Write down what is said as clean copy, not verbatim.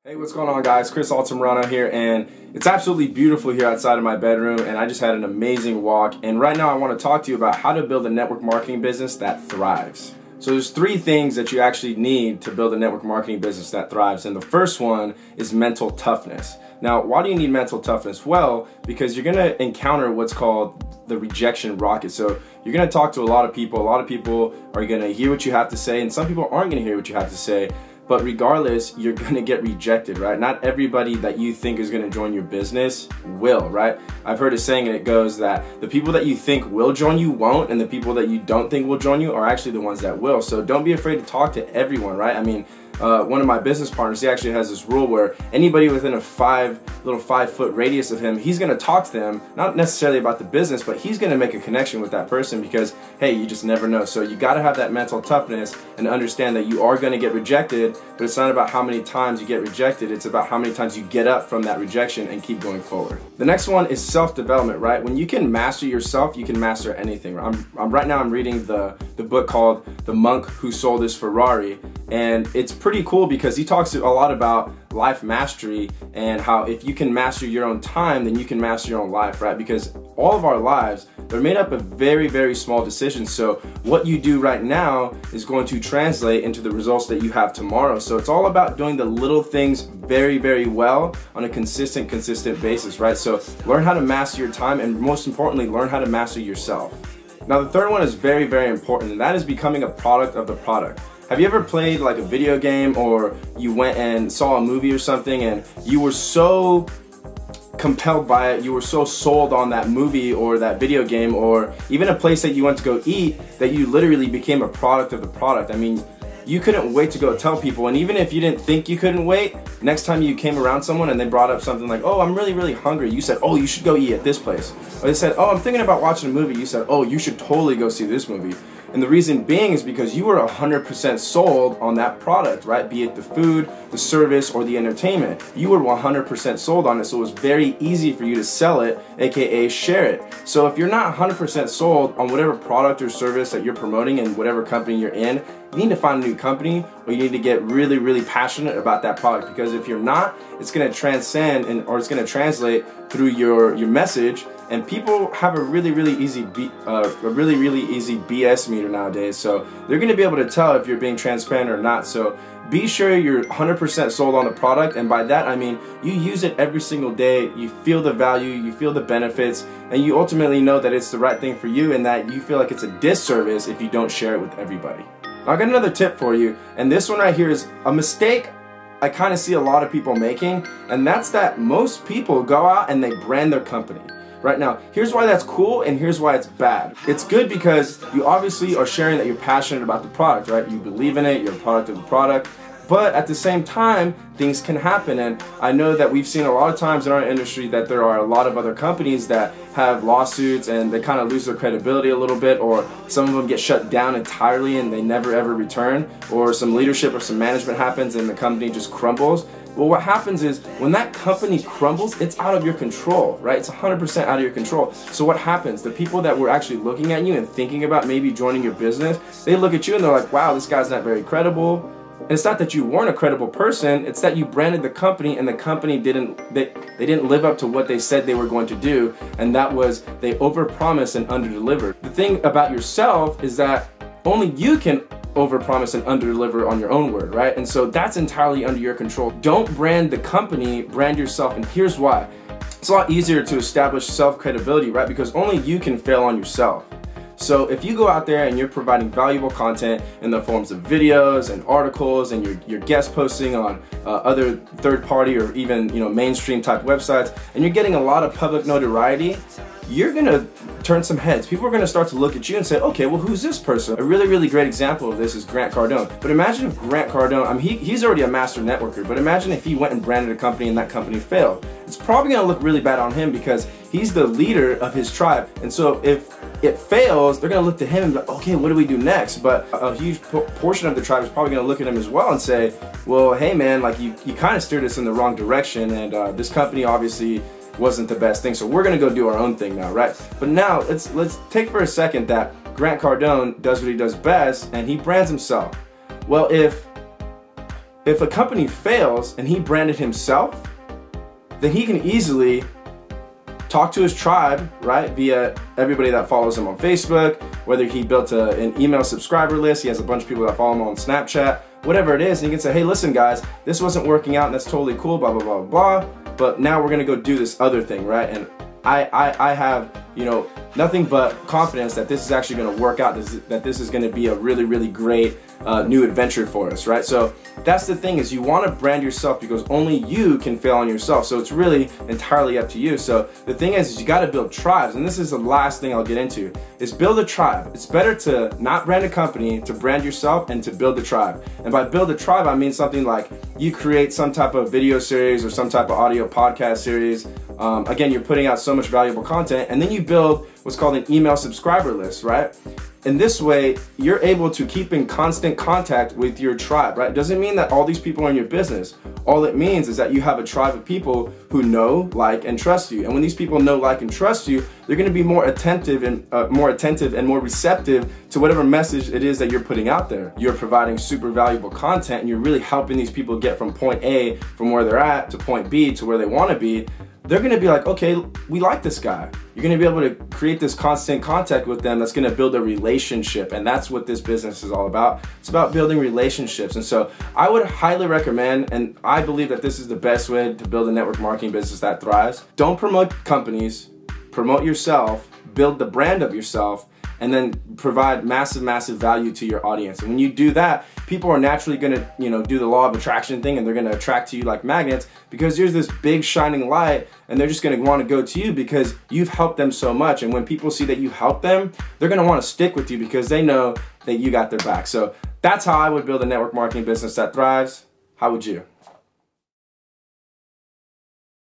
Hey, what's going on, guys? Chris Altamirano here, and it's absolutely beautiful here outside of my bedroom, and I just had an amazing walk. And right now I want to talk to you about how to build a network marketing business that thrives. So there's three things that you actually need to build a network marketing business that thrives, and the first one is mental toughness. Now, why do you need mental toughness? Well, because you're going to encounter what's called the rejection rocket. So you're going to talk to a lot of people. A lot of people are going to hear what you have to say, and some people aren't going to hear what you have to say. But regardless, you're gonna get rejected, right? Not everybody that you think is gonna join your business will, right? I've heard a saying, and it goes that the people that you think will join you won't, and the people that you don't think will join you are actually the ones that will. So don't be afraid to talk to everyone, right? I mean, one of my business partners, he actually has this rule where anybody within a 5-foot radius of him, he's gonna talk to them, not necessarily about the business, but he's gonna make a connection with that person because, hey, you just never know. So you gotta have that mental toughness and understand that you are gonna get rejected, but it's not about how many times you get rejected, it's about how many times you get up from that rejection and keep going forward. The next one is self-development, right? When you can master yourself, you can master anything. Right now I'm reading the book called The Monk Who Sold His Ferrari, and it's pretty cool because he talks a lot about life mastery and how if you can master your own time, then you can master your own life, right? Because all of our lives, they're made up of very, very small decisions. So what you do right now is going to translate into the results that you have tomorrow. So it's all about doing the little things very, very well on a consistent basis, right? So learn how to master your time, and most importantly, learn how to master yourself. Now, the third one is very, very important, and that is becoming a product of the product. Have you ever played like a video game, or you went and saw a movie or something and you were so compelled by it, you were so sold on that movie or that video game, or even a place that you went to go eat, that you literally became a product of the product? I mean, you couldn't wait to go tell people, and even if you didn't think you couldn't wait, next time you came around someone and they brought up something like, oh, I'm really, really hungry, you said, oh, you should go eat at this place. Or they said, oh, I'm thinking about watching a movie, you said, oh, you should totally go see this movie. And the reason being is because you were 100% sold on that product, right? Be it the food, the service, or the entertainment. You were 100% sold on it, so it was very easy for you to sell it, aka share it. So if you're not 100% sold on whatever product or service that you're promoting in whatever company you're in, you need to find a new company, or you need to get really, really passionate about that product. Because if you're not, it's going to transcend or it's going to translate through your message. And people have a really, really easy BS meter nowadays. So they're going to be able to tell if you're being transparent or not. So be sure you're 100% sold on the product, and by that I mean you use it every single day, you feel the value, you feel the benefits, and you ultimately know that it's the right thing for you, and that you feel like it's a disservice if you don't share it with everybody. Now, I got another tip for you, and this one right here is a mistake I kind of see a lot of people making, and that's that most people go out and they brand their company. Right now, here's why that's cool and here's why it's bad. It's good because you obviously are sharing that you're passionate about the product, right? You believe in it, you're a product of the product. But at the same time, things can happen, and I know that we've seen a lot of times in our industry that there are a lot of other companies that have lawsuits and they kind of lose their credibility a little bit, or some of them get shut down entirely and they never ever return, or some leadership or some management happens and the company just crumbles. Well, what happens is when that company crumbles, it's out of your control, right? It's 100% out of your control. So what happens? The people that were actually looking at you and thinking about maybe joining your business, they look at you and they're like, wow, this guy's not very credible. And it's not that you weren't a credible person, it's that you branded the company and the company didn't live up to what they said they were going to do, and that was they overpromised and underdelivered. The thing about yourself is that only you can overpromise and underdeliver on your own word, right? And so that's entirely under your control. Don't brand the company, brand yourself, and here's why. It's a lot easier to establish self-credibility, right? Because only you can fail on yourself. So if you go out there and you're providing valuable content in the forms of videos and articles, and you're guest posting on other third-party or even mainstream type websites, and you're getting a lot of public notoriety, you're gonna turn some heads. People are gonna start to look at you and say, okay, well, who's this person? A really, really great example of this is Grant Cardone. But imagine if Grant Cardone, I mean, he's already a master networker, but imagine if he went and branded a company and that company failed. It's probably gonna look really bad on him because he's the leader of his tribe. And so if it fails, they're gonna look to him and be like, okay, what do we do next? But a huge portion of the tribe is probably gonna look at him as well and say, well, hey man, like you kind of steered us in the wrong direction, and this company obviously wasn't the best thing, so we're gonna go do our own thing now, right? But now let's take for a second that Grant Cardone does what he does best and he brands himself. Well, if if a company fails and he branded himself, then he can easily talk to his tribe, right, via everybody that follows him on Facebook, whether he built an email subscriber list, he has a bunch of people that follow him on Snapchat, whatever it is, and he can say, hey, listen guys, this wasn't working out and that's totally cool, blah, blah, blah, blah, but now we're gonna go do this other thing, right? And I have, you know, nothing but confidence that this is actually going to work out, that this is going to be a really, really great new adventure for us, right? So that's the thing, is you want to brand yourself because only you can fail on yourself. So it's really entirely up to you. So the thing is you got to build tribes, and this is the last thing I'll get into, is build a tribe. It's better to not brand a company, to brand yourself and to build a tribe. And by build a tribe, I mean something like you create some type of video series or some type of audio podcast series. Again, you're putting out so much valuable content, and then you build what's called an email subscriber list, right? In this way, you're able to keep in constant contact with your tribe, right? It doesn't mean that all these people are in your business. All it means is that you have a tribe of people who know, like, and trust you. And when these people know, like, and trust you, they're going to be more attentive and more receptive to whatever message it is that you're putting out there. You're providing super valuable content, and you're really helping these people get from point A, from where they're at, to point B, to where they want to be. They're going to be like, okay, we like this guy. You're going to be able to create this constant contact with them that's going to build a relationship, and that's what this business is all about. It's about building relationships. And so I would highly recommend, and I believe that this is the best way to build a network marketing business that thrives. Don't promote companies, promote yourself, build the brand of yourself, and then provide massive, massive value to your audience. And when you do that, people are naturally gonna, you know, do the law of attraction thing, and they're gonna attract to you like magnets, because there's this big shining light, and they're just gonna wanna go to you because you've helped them so much. And when people see that you help them, they're gonna wanna stick with you because they know that you got their back. So that's how I would build a network marketing business that thrives. How would you?